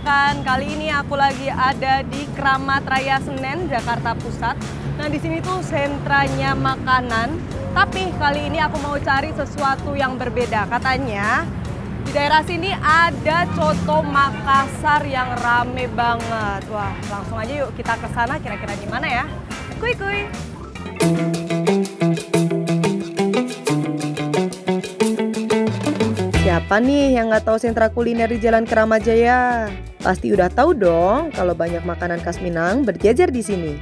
makan. Kali ini aku lagi ada di Kramat Raya Senen, Jakarta Pusat. Nah, di sini tuh sentranya makanan. Tapi kali ini aku mau cari sesuatu yang berbeda. Katanya di daerah sini ada coto Makassar yang rame banget. Wah, langsung aja yuk kita ke sana. Kira-kira di mana ya? Kuy kuy. Siapa nih yang nggak tahu sentra kuliner di Jalan Keramat Jaya? Pasti udah tahu dong kalau banyak makanan khas Minang berjejer di sini.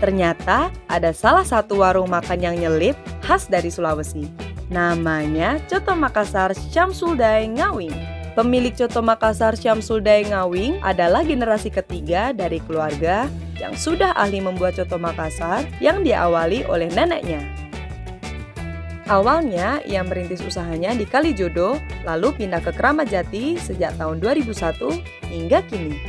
Ternyata ada salah satu warung makan yang nyelip khas dari Sulawesi. Namanya Coto Makassar Syamsul Daeng Ngawing. Pemilik Coto Makassar Syamsul Daeng Ngawing adalah generasi ketiga dari keluarga yang sudah ahli membuat coto Makassar yang diawali oleh neneknya. Awalnya, ia merintis usahanya di Kalijodo, lalu pindah ke Kramat Jati sejak tahun 2001 hingga kini.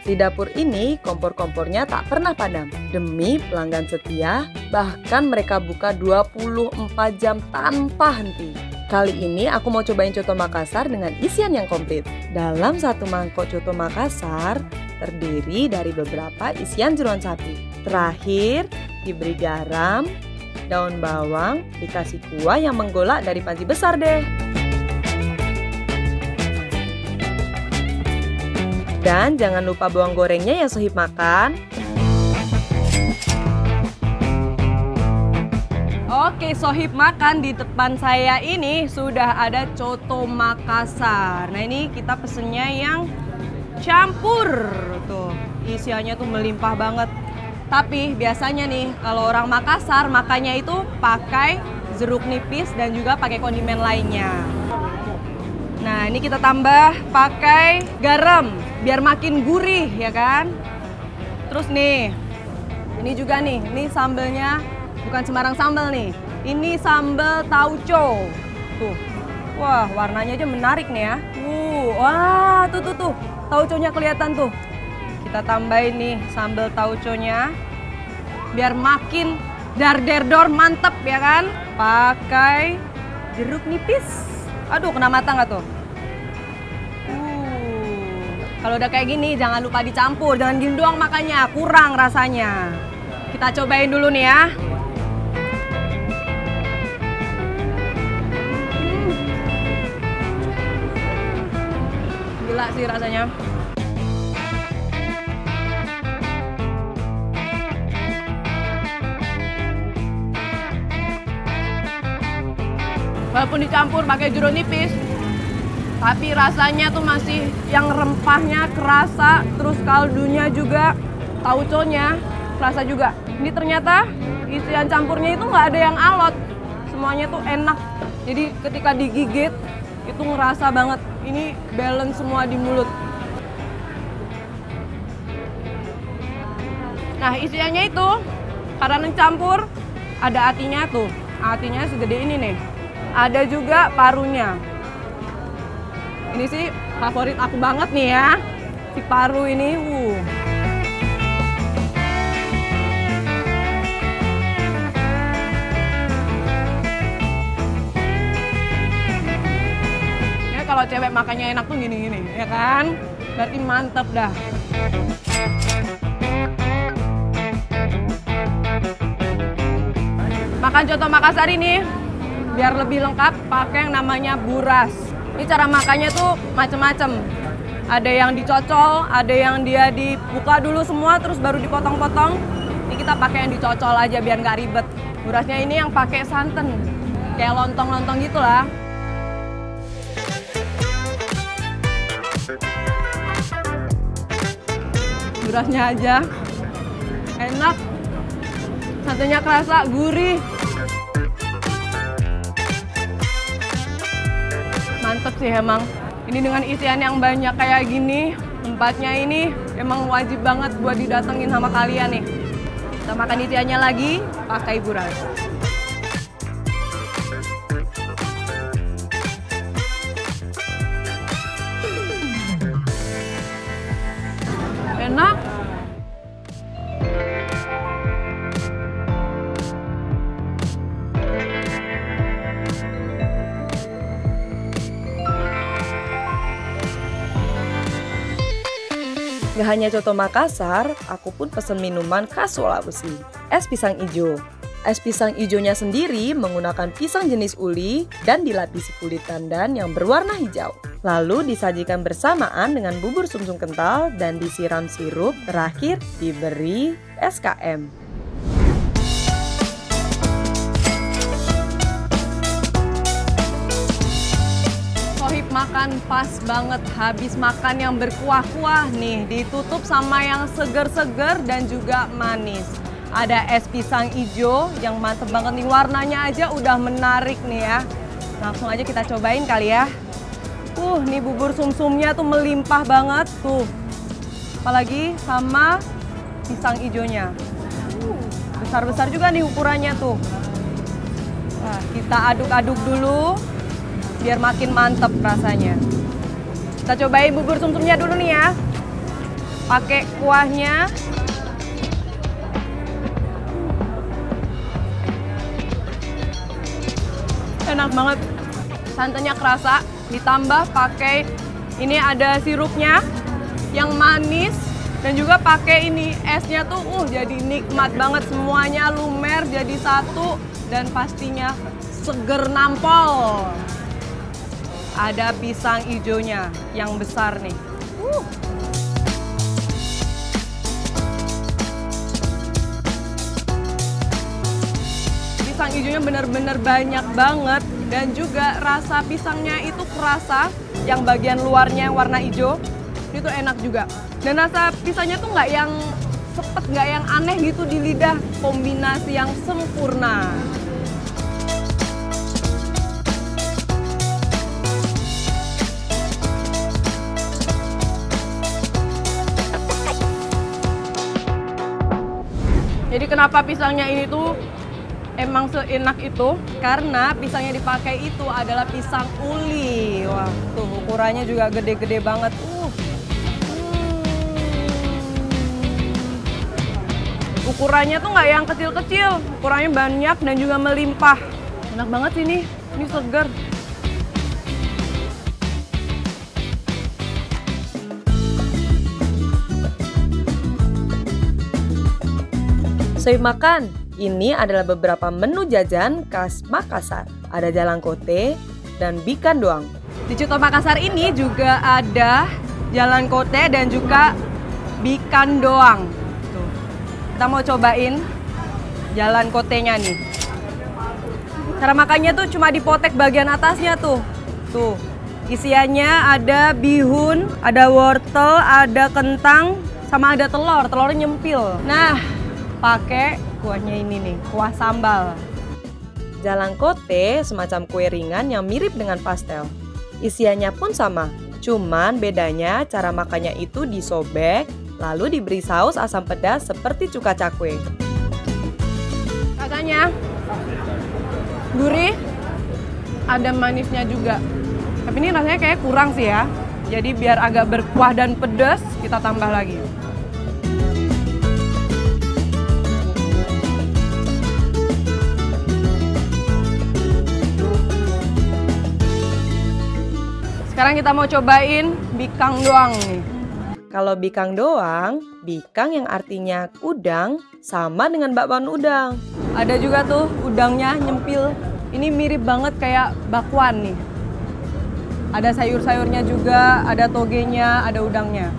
Di dapur ini, kompor-kompornya tak pernah padam. Demi pelanggan setia, bahkan mereka buka 24 jam tanpa henti. Kali ini aku mau cobain coto Makassar dengan isian yang komplit. Dalam satu mangkok coto Makassar, terdiri dari beberapa isian jeroan sapi. Terakhir, diberi garam, daun bawang, dikasih kuah yang menggolak dari panci besar deh. Dan jangan lupa bawang gorengnya ya sohib makan. Oke sohib makan, di depan saya ini sudah ada coto Makassar. Nah ini kita pesennya yang campur. Tuh, isiannya tuh melimpah banget. Tapi biasanya nih kalau orang Makassar makannya itu pakai jeruk nipis dan juga pakai kondimen lainnya. Nah ini kita tambah pakai garam biar makin gurih ya kan. Terus nih, ini juga nih, ini sambelnya bukan sembarang sambal nih. Ini sambal tauco. Tuh, wah warnanya aja menarik nih ya. Wah tuh, tauconya kelihatan tuh. Kita tambahin nih sambal tauconya biar makin dar-der-dor mantep ya kan. Pakai jeruk nipis. Aduh kena mata nggak tuh? Kalau udah kayak gini jangan lupa dicampur, jangan gini doang makannya, kurang rasanya. Kita cobain dulu nih ya. Gila sih rasanya. Walaupun dicampur pakai jeruk nipis, tapi rasanya tuh masih yang rempahnya kerasa, terus kaldunya juga, tauconya kerasa juga. Ini ternyata isian campurnya itu nggak ada yang alot, semuanya tuh enak. Jadi ketika digigit itu ngerasa banget, ini balance semua di mulut. Nah isiannya itu karena campur, ada atinya tuh, atinya segede ini nih. Ada juga parunya. Ini sih favorit aku banget nih ya, si paru ini. Ya kalau cewek makannya enak tuh gini-gini, ya kan? Berarti mantep dah. Makan coto Makassar ini biar lebih lengkap pakai yang namanya buras. Ini cara makannya tuh macem-macem. Ada yang dicocol, ada yang dia dibuka dulu semua terus baru dipotong-potong. Ini kita pakai yang dicocol aja biar nggak ribet. Burasnya ini yang pakai santan, kayak lontong-lontong gitulah. Burasnya aja enak, santannya kerasa, gurih. Mantep sih emang. Ini dengan isian yang banyak kayak gini, tempatnya ini emang wajib banget buat didatengin sama kalian nih. Kita makan isiannya lagi pakai buras. Enak. Gak hanya coto Makassar, aku pun pesen minuman khas Sulawesi, es pisang ijo. Es pisang ijonya sendiri menggunakan pisang jenis uli dan dilapisi kulit tandan yang berwarna hijau. Lalu disajikan bersamaan dengan bubur sumsum kental dan disiram sirup, terakhir diberi SKM. Sohib makan pas banget, habis makan yang berkuah-kuah nih, ditutup sama yang seger-seger dan juga manis. Ada es pisang hijau yang mantep banget nih, warnanya aja udah menarik nih ya. Langsung aja kita cobain kali ya. Nih bubur sumsumnya tuh melimpah banget tuh. Apalagi sama pisang hijaunya. Besar-besar juga nih ukurannya tuh. Nah, kita aduk-aduk dulu biar makin mantep rasanya. Kita cobain bubur sumsumnya dulu nih ya. Pakai kuahnya. Enak banget, santannya kerasa, ditambah pakai ini ada sirupnya yang manis dan juga pakai ini esnya tuh jadi nikmat banget, semuanya lumer jadi satu dan pastinya seger nampol. Ada pisang hijaunya yang besar nih. Pisang hijaunya bener-bener banyak banget dan juga rasa pisangnya itu kerasa, yang bagian luarnya yang warna hijau itu enak juga. Dan rasa pisangnya tuh nggak yang sepet, nggak yang aneh gitu di lidah, kombinasi yang sempurna. Jadi kenapa pisangnya ini tuh emang seenak itu? Karena pisang yang dipakai itu adalah pisang uli. Wah, tuh ukurannya juga gede-gede banget. Ukurannya tuh nggak yang kecil-kecil, ukurannya banyak dan juga melimpah. Enak banget sih ini seger. Sohib makan. Ini adalah beberapa menu jajan khas Makassar. Ada jalangkote dan bikan doang. Di coto Makassar ini juga ada jalangkote dan juga bikan doang. Tuh. Kita mau cobain jalangkotenya nih. Cara makannya tuh cuma dipotek bagian atasnya tuh. Tuh. Isiannya ada bihun, ada wortel, ada kentang, sama ada telur. Telurnya nyempil. Nah, pakai kuahnya ini nih, kuah sambal. Jalangkote semacam kue ringan yang mirip dengan pastel. Isiannya pun sama, cuman bedanya cara makannya itu disobek, lalu diberi saus asam pedas seperti cuka cakwe. Rasanya gurih, ada manisnya juga. Tapi ini rasanya kayak kurang sih ya. Jadi biar agak berkuah dan pedas, kita tambah lagi. Sekarang kita mau cobain bikang doang nih. Kalau bikang doang, bikang yang artinya udang sama dengan bakwan udang. Ada juga tuh udangnya nyempil. Ini mirip banget kayak bakwan nih. Ada sayur-sayurnya juga, ada togenya, ada udangnya.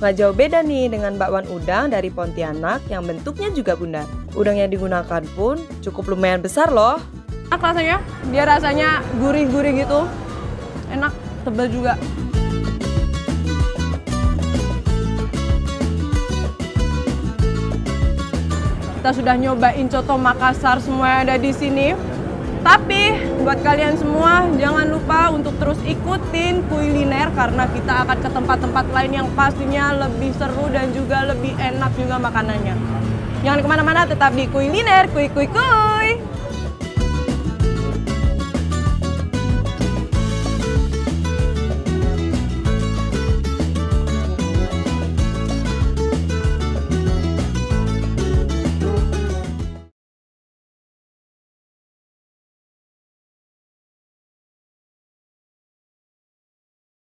Nggak jauh beda nih dengan bakwan udang dari Pontianak yang bentuknya juga bundar. Udang yang digunakan pun cukup lumayan besar loh. Enak rasanya, dia rasanya gurih-gurih gitu. Enak, tebal juga. Kita sudah nyobain coto Makassar semua yang ada di sini. Tapi buat kalian semua jangan lupa untuk terus ikutin kuliner karena kita akan ke tempat-tempat lain yang pastinya lebih seru dan juga lebih enak juga makanannya. Jangan kemana-mana, tetap di kuliner, kuy kuy kuy.